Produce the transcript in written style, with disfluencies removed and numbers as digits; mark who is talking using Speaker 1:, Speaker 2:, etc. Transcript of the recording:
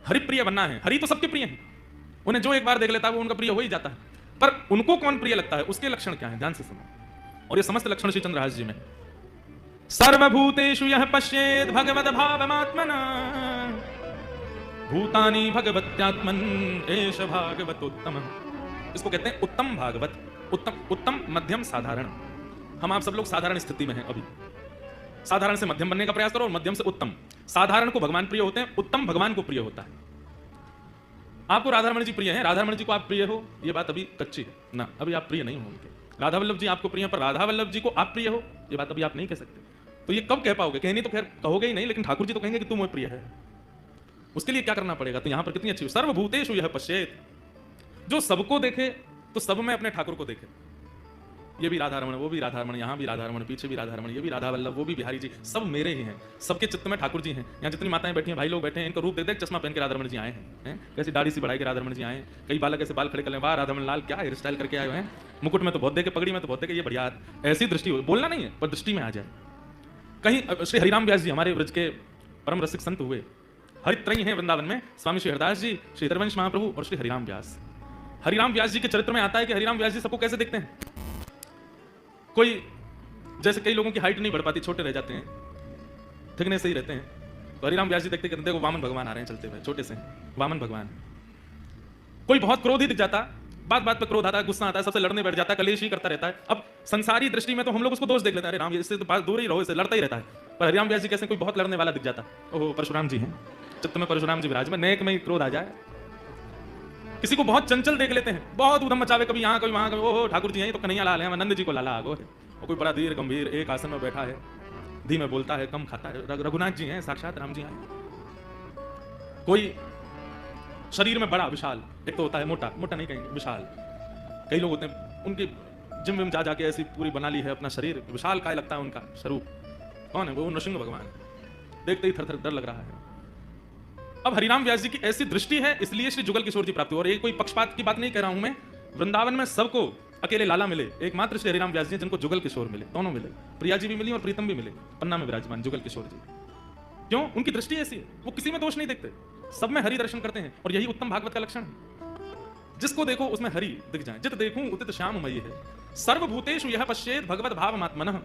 Speaker 1: हरिप्रिय बनना है। हरि तो सबके प्रिय हैं, उन्हें जो एक बार देख लेता है वो उनका प्रिय हो ही जाता है, पर उनको कौन प्रिय लगता है, उसके लक्षण क्या है, ध्यान से सुनो। और ये समस्त लक्षण श्री चंद्रहास जी में। सर्वभूतेषु यः पश्येत् भगवद भावमात्मना भूतानि भगवत्यात्मन एष भागवतोत्तम। इसको कहते हैं उत्तम भागवत। उत्तम मध्यम साधारण। हम आप सब लोग साधारण स्थिति में हैं अभी। साधारण से मध्यम बनने का प्रयास करो और मध्यम से उत्तम। साधारण को भगवान प्रिय होते हैं, उत्तम भगवान को प्रिय होता है। आपको राधारमण जी प्रिय हैं, राधारमण जी को आप प्रिय हो, ये बात अभी कच्ची है ना, अभी आप प्रिय नहीं हो उनके। राधा वल्लभ जी आपको प्रिय हैं, पर राधा वल्लभ जी को आप प्रिय हो, ये बात अभी आप नहीं कह सकते। तो ये कब कह पाओगे? कहनी तो खैर कहोगे ही नहीं, लेकिन ठाकुर जी तो कहेंगे कि तू मुझे प्रिय है। उसके लिए क्या करना पड़ेगा? तो यहां पर कितनी अच्छी, सर्वभूतेषु यः पश्येत्, जो सबको देखे तो सब में अपने ठाकुर को देखे। ये भी राधारमण, वो भी राधारमण, यहाँ भी राधारमण, पीछे भी राधारमण, ये भी राधा वल्लभ, वो भी बिहारी जी, सब मेरे ही हैं। सबके चित्त में ठाकुर जी हैं। यहाँ जितनी माताएं बैठी हैं, भाई लोग बैठे हैं, इनका रूप देख देख चश्मा पहन के राधारमण जी आए हैं, कैसी दाढ़ी सी बढ़ाई के राधारमण जी आए हैं। कई बालक ऐसे बाल खड़े कर ले, वाह राधारमण लाल क्या हेयर स्टाइल करके आए हुए हैं, मुकुट में तो बहुत देखे, पगड़ी में तो बहुत देखे, ये बढ़िया। ऐसी दृष्टि हो, बोलना नहीं है पर दृष्टि में आ जाए। कहीं श्री हरिराम व्यास जी हमारे ब्रज के परम रसिक संत हुए, हरित्रयी हैं वृंदावन में, स्वामी श्री हरदास जी, श्री हरिवंश महाप्रभु और श्री हरिराम व्यास। हरिराम व्यास जी के चरित्र में आता है कि हरिराम व्यास जी सबको कैसे देखते हैं। कोई जैसे कई लोगों की हाइट नहीं बढ़ पाती, छोटे रह जाते हैं, थिकनेस से ही रहते हैं, तो हरिराम व्यास जी देखते देखो वामन भगवान आ रहे हैं चलते हुए, छोटे से वामन भगवान। कोई बहुत क्रोधी दिख जाता, बात बात पर क्रोध आता है, गुस्सा आता है, सबसे लड़ने बैठ जाता है, कलेश ही करता रहता है। अब संसारी दृष्टि में तो हम लोग उसको दोष देख लेते हैं, अरे राम इससे तो दूर ही रहो, इससे लड़ता ही रहता है। पर हरिराम व्यास जी कैसे कोई बहुत लड़ने वाला दिख जाता, ओहो परशुराम जी हैं, चित्त में परशुराम जी विराज में, नेक में ही क्रोध आ जाए। किसी को बहुत चंचल देख लेते हैं, बहुत उधम मचावे, कभी यहाँ कभी वहां, कभी ओहो ठाकुर जी हैं, तो कन्हैया लाल हैं, नंद जी को लाला आगो है। और कोई बड़ा धीर गंभीर एक आसन में बैठा है, धीमे बोलता है, कम खाता है, रघुनाथ जी हैं, साक्षात राम जी आए। कोई शरीर में बड़ा विशाल, एक तो होता है मोटा, मोटा नहीं कहेंगे विशाल, कई लोग होते हैं उनकी जिम विम जा जाके ऐसी पूरी बना ली है अपना शरीर, विशाल काय लगता है उनका स्वरूप। कौन है वो? नृसिंह भगवान। देखते ही थर थर डर लग रहा है। अब हरिराम व्यास जी की ऐसी दृष्टि है, इसलिए श्री जुगल किशोर जी प्राप्त हुए। और ये कोई पक्षपात की बात नहीं कह रहा हूं मैं, वृंदावन में सबको अकेले लाला मिले, एकमात्र श्री हरिराम व्यास जी जिनको जुगल किशोर मिले, दोनों मिले, प्रिया जी भी मिली और प्रीतम भी मिले, पन्ना में विराजमान जुगल किशोर जी। क्यों? उनकी दृष्टि ऐसी है, वो किसी में दोष नहीं देखते, सब में हरि दर्शन करते हैं। और यही उत्तम भागवत का लक्षण है, जिसको देखो उसमें हरि दिख जाए। जित देखूं उदित श्याम मयि है, सर्वभूतेषु यः पश्येत् भगवद भावमात्मनः।